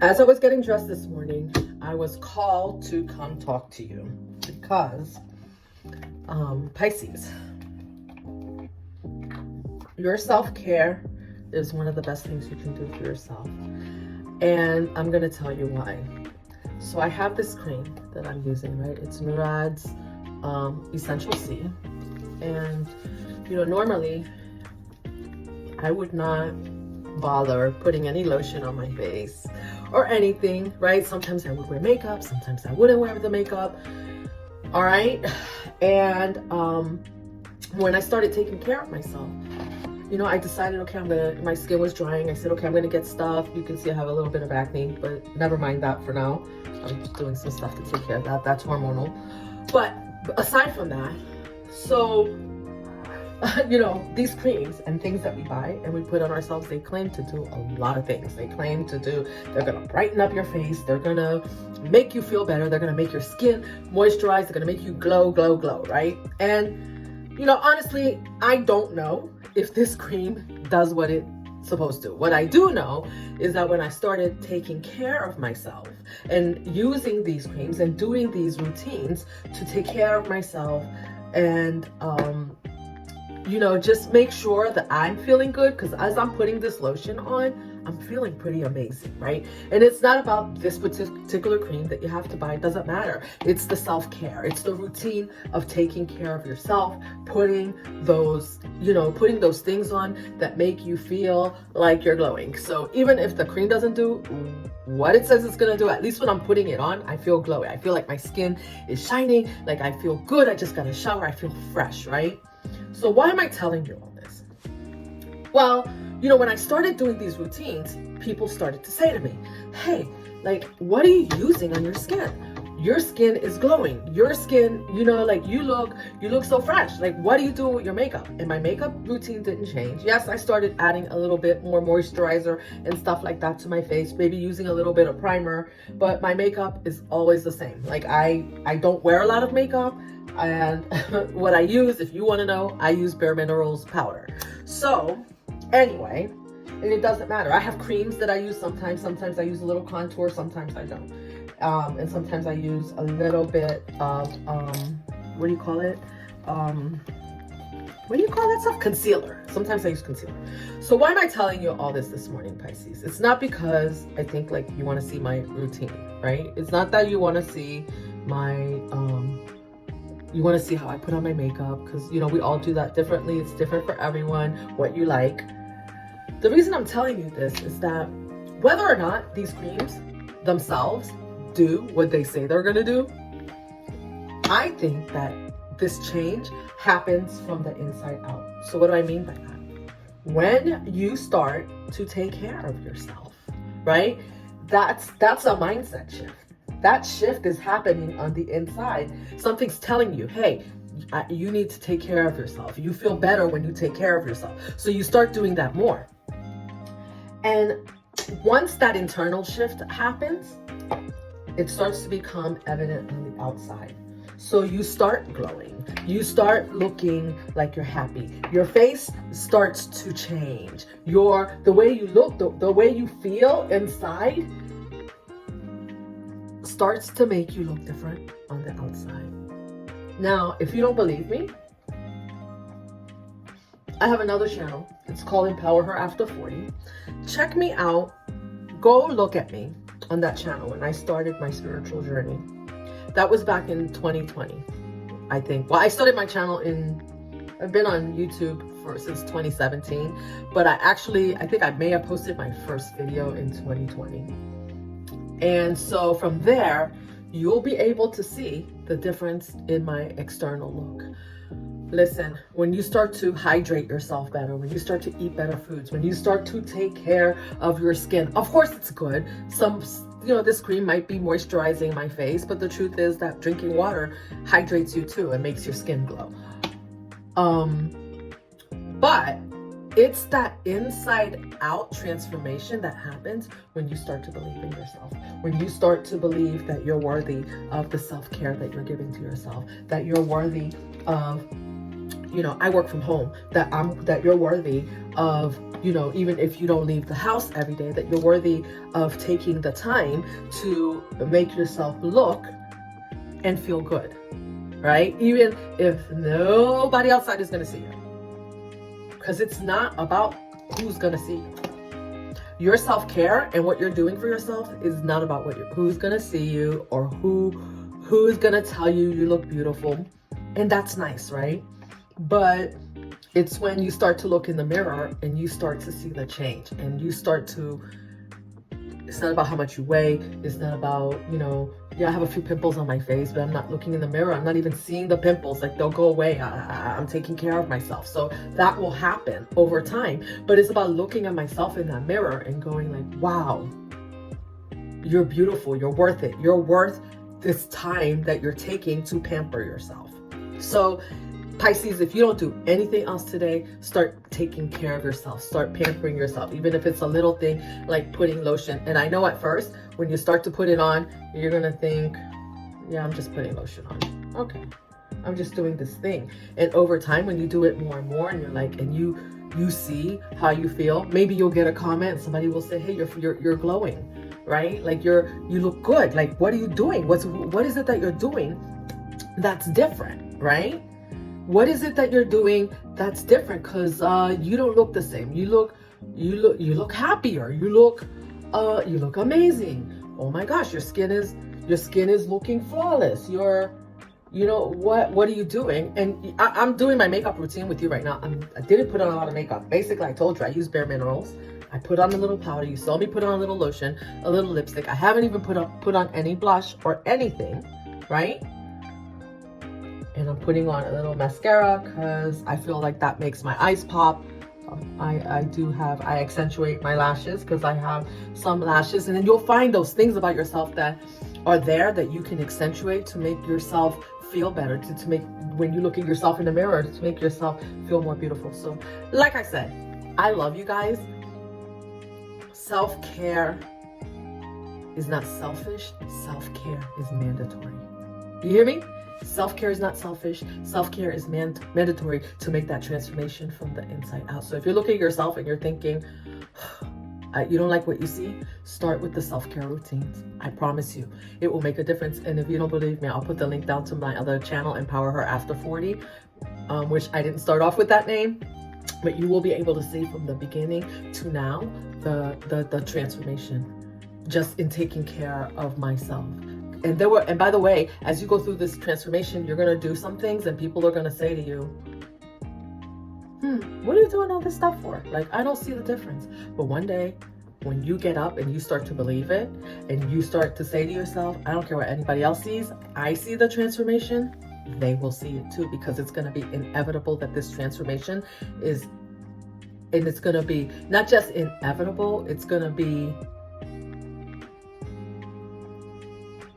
As I was getting dressed this morning, I was called to come talk to you because, Pisces, your self-care is one of the best things you can do for yourself. And I'm going to tell you why. So I have this cream that I'm using, right? It's Murad's Essential C. And, normally I would not bother putting any lotion on my face or anything, right? Sometimes I would wear makeup, sometimes I wouldn't wear the makeup, all right? And when I started taking care of myself, I decided, okay, my skin was drying. I said, okay, I'm gonna get stuff. You can see I have a little bit of acne, but never mind that for now. I'm just doing some stuff to take care of that. That's hormonal. But aside from that, so these creams and things that we buy and we put on ourselves, they claim to do a lot of things. They're gonna brighten up your face. They're gonna make you feel better. They're gonna make your skin moisturize. They're gonna make you glow, right? And, honestly, I don't know if this cream does what it's supposed to. What I do know is that when I started taking care of myself and using these creams and doing these routines to take care of myself and, just make sure that I'm feeling good, because as I'm putting this lotion on, I'm feeling pretty amazing, right? And it's not about this particular cream that you have to buy. It doesn't matter. It's the self-care. It's the routine of taking care of yourself, putting those things on that make you feel like you're glowing. So even if the cream doesn't do what it says it's gonna do, at least when I'm putting it on, I feel glowy. I feel like my skin is shining, like I feel good. I just got a shower. I feel fresh, right? So why am I telling you all this? Well, when I started doing these routines, people started to say to me, hey, like, what are you using on your skin? Your skin is glowing. Your skin, you look so fresh. Like, what are you doing with your makeup? And my makeup routine didn't change. Yes, I started adding a little bit more moisturizer and stuff like that to my face, maybe using a little bit of primer, but my makeup is always the same. Like, I don't wear a lot of makeup. And what I use, if you want to know, I use Bare Minerals powder. So anyway, and it doesn't matter. I have creams that I use sometimes. Sometimes I use a little contour, sometimes I don't. And sometimes I use a little bit of, what do you call it? What do you call that stuff? Concealer. Sometimes I use concealer. So why am I telling you all this morning, Pisces? It's not because I think like you want to see my routine, right? It's not that you want to see my, you want to see how I put on my makeup, because, we all do that differently. It's different for everyone, what you like. The reason I'm telling you this is that whether or not these creams themselves do what they say they're going to do, I think that this change happens from the inside out. So what do I mean by that? When you start to take care of yourself, right? That's a mindset shift. That shift is happening on the inside. Something's telling you, hey, you need to take care of yourself. You feel better when you take care of yourself. So you start doing that more. And once that internal shift happens, it starts to become evident on the outside. So you start glowing. You start looking like you're happy. Your face starts to change. The way you look, the way you feel inside starts to make you look different on the outside. Now, if you don't believe me, I have another channel. It's called Empowerher After 40. Check me out. Go look at me on that channel when I started my spiritual journey. That was back in 2020, I think. Well, I started my channel I've been on YouTube since 2017, but I think I may have posted my first video in 2020. And so from there, you'll be able to see the difference in my external look. Listen, when you start to hydrate yourself better, when you start to eat better foods, when you start to take care of your skin, of course it's good. This cream might be moisturizing my face, but the truth is that drinking water hydrates you too and makes your skin glow. But it's that inside out transformation that happens when you start to believe in yourself, when you start to believe that you're worthy of the self-care that you're giving to yourself, that you're worthy of you know, I work from home, that you're worthy of, you know, even if you don't leave the house every day, that you're worthy of taking the time to make yourself look and feel good, right? Even if nobody outside is going to see you, because it's not about who's going to see you. Your self-care and what you're doing for yourself is not about who's going to see you or who's going to tell you you look beautiful. And that's nice, right? But it's when you start to look in the mirror and you start to see the change, and you start to, it's not about how much you weigh. It's not about, you know, yeah, I have a few pimples on my face, but I'm not looking in the mirror. I'm not even seeing the pimples. Like, they'll go away. I'm taking care of myself. So that will happen over time. But it's about looking at myself in that mirror and going like, wow, you're beautiful. You're worth it. You're worth this time that you're taking to pamper yourself. So Pisces, if you don't do anything else today, start taking care of yourself. Start pampering yourself, even if it's a little thing like putting lotion. And I know at first, when you start to put it on, you're going to think, yeah, I'm just putting lotion on. Okay, I'm just doing this thing. And over time, when you do it more and more, and you're like, and you see how you feel, maybe you'll get a comment. Somebody will say, hey, you're glowing, right? Like you look good. Like, what are you doing? What is it that you're doing that's different, right? What is it that you're doing that's different? Because you don't look the same. You look happier. You look amazing. Oh my gosh, your skin is looking flawless. You know what are you doing? And I'm doing my makeup routine with you right now. I didn't put on a lot of makeup. Basically, I told you I use Bare Minerals. I put on a little powder. You saw me put on a little lotion, a little lipstick. I haven't even put on any blush or anything, right? And I'm putting on a little mascara because I feel like that makes my eyes pop. I accentuate my lashes because I have some lashes. And then you'll find those things about yourself that are there that you can accentuate to make yourself feel better, to make, when you look at yourself in the mirror, to make yourself feel more beautiful. So like I said, I love you guys. Self-care is not selfish. Self-care is mandatory. You hear me? Self-care is not selfish. Self-care is mandatory to make that transformation from the inside out. So if you're looking at yourself and you're thinking, you don't like what you see, start with the self-care routines. I promise you, it will make a difference. And if you don't believe me, I'll put the link down to my other channel, Empowerher After 40, which I didn't start off with that name, but you will be able to see from the beginning to now the transformation just in taking care of myself. And by the way, as you go through this transformation, you're going to do some things and people are going to say to you, what are you doing all this stuff for? Like, I don't see the difference. But one day, when you get up and you start to believe it, and you start to say to yourself, I don't care what anybody else sees, I see the transformation, they will see it too, because it's going to be inevitable that this transformation is, and it's going to be not just inevitable, it's going to be,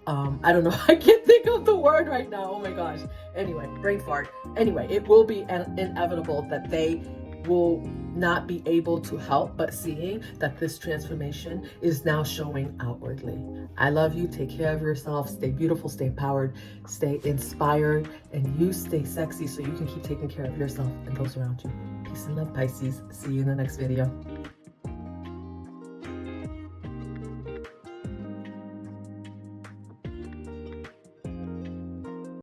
I don't know, I can't think of the word right now. Oh my gosh. Anyway, brain fart. Anyway, it will be inevitable that they will not be able to help but seeing that this transformation is now showing outwardly. I love you. Take care of yourself. Stay beautiful, stay empowered, stay inspired, and you stay sexy so you can keep taking care of yourself and those around you. Peace and love, Pisces. See you in the next video.